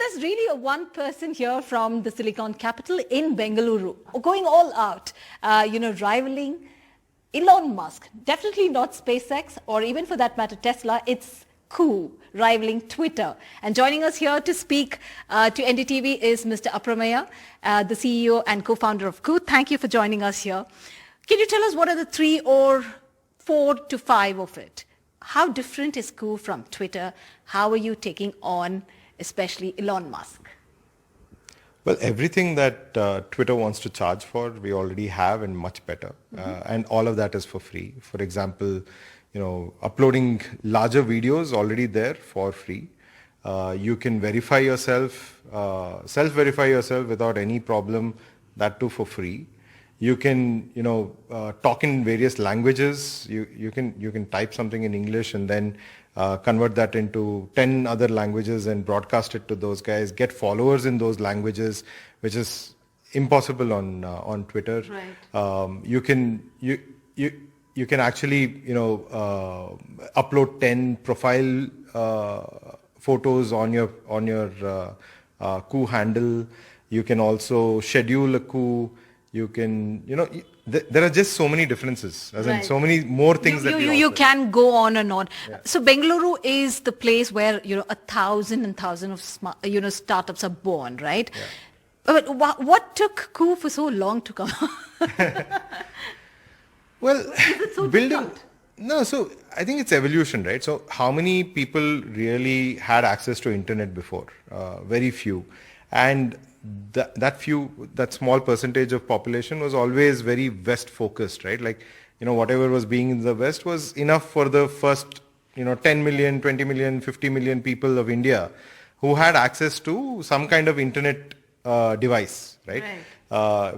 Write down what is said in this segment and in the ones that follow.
there's really one person here from the Silicon capital in Bengaluru, going all out, rivaling Elon Musk. Definitely not SpaceX or even for that matter Tesla. It's coup, rivaling Twitter. And joining us here to speak to NDTV is Mr. Aprameya, the CEO and co-founder of coup. Thank you for joining us here. Can you tell us what are the 3 or 4 to 5 of it? How different is coup from Twitter? How are you taking on especially Elon Musk? Well, everything that Twitter wants to charge for, we already have and much better. And all of that is for free. For example, uploading larger videos already there for free. You can verify yourself, self-verify yourself without any problem, that too for free. You can, talk in various languages. You can type something in English and then convert that into 10 other languages and broadcast it to those guys. Get followers in those languages, which is impossible on Twitter. Right. You can actually, upload 10 profile photos on your coup handle. You can also schedule a coup. You can, there are just so many differences, as in so many more things you can go on and on. Yeah. So Bengaluru is the place where 1,000 and thousands of startups are born, right? Yeah. But what took coup for so long to come? Well, is it so difficult? No, so I think it's evolution, right? So how many people really had access to internet before? Very few. And that small percentage of population was always very West focused, right? Like, whatever was being in the West was enough for the first, 10 million, 20 million, 50 million people of India who had access to some kind of internet device, right?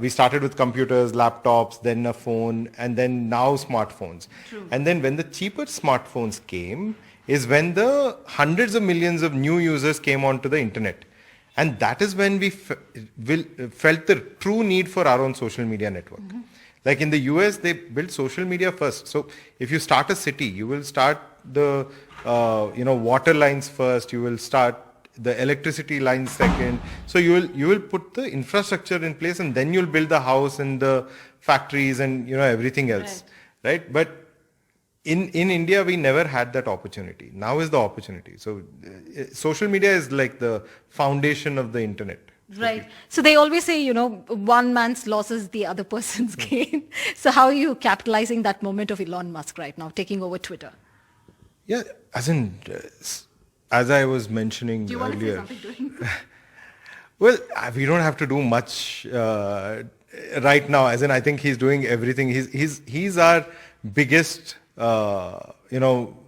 We started with computers, laptops, then a phone, and then now smartphones. True. And then when the cheaper smartphones came is when the hundreds of millions of new users came onto the internet. And that is when we felt the true need for our own social media network. Like in the US, they built social media first. So if you start a city, you will start the water lines first. You will start the electricity lines second. So you will put the infrastructure in place, and then you'll build the house and the factories and everything else, right? But in India, we never had that opportunity. Now is the opportunity. So social media is like the foundation of the internet. Right. So they always say, one man's loss is the other person's gain. So how are you capitalizing that moment of Elon Musk right now, taking over Twitter? Yeah, as I was mentioning earlier. Do you want to say something to him? Well, we don't have to do much right now. As in, I think he's doing everything. He's our biggest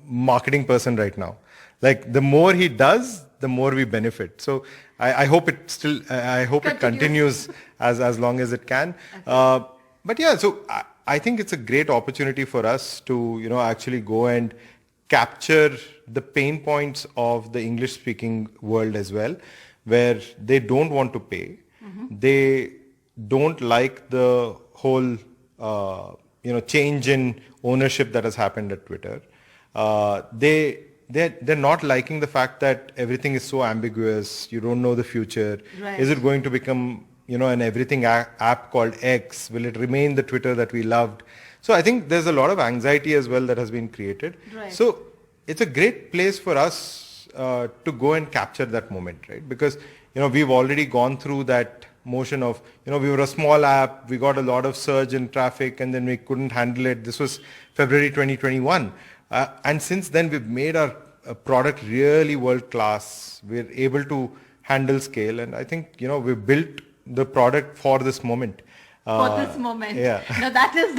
marketing person right now. Like the more he does, the more we benefit. So I hope it continues as long as it can. Okay. But yeah, so I think it's a great opportunity for us to actually go and capture the pain points of the English speaking world as well, where they don't want to pay. They don't like the whole change in ownership that has happened at Twitter. They're not liking the fact that everything is so ambiguous. You don't know the future. Right. Is it going to become an everything app called X? Will it remain the Twitter that we loved? So I think there's a lot of anxiety as well that has been created. Right. So it's a great place for us to go and capture that moment, right? Because we've already gone through that motion of, we were a small app, we got a lot of surge in traffic, and then we couldn't handle it. This was February 2021. And since then, we've made our product really world-class. We're able to handle scale. And I think, we've built the product for this moment. For this moment. Yeah. Now that is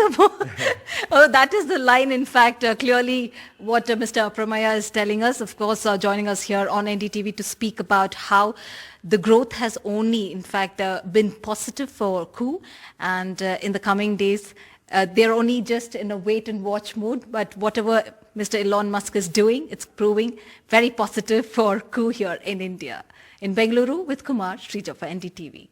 that is the line, in fact, clearly what Mr. Aprameya is telling us, of course, joining us here on NDTV to speak about how the growth has only, in fact, been positive for coup. And in the coming days, they're only just in a wait and watch mode. But whatever Mr. Elon Musk is doing, it's proving very positive for coup here in India. In Bengaluru with Kumar Srija for NDTV.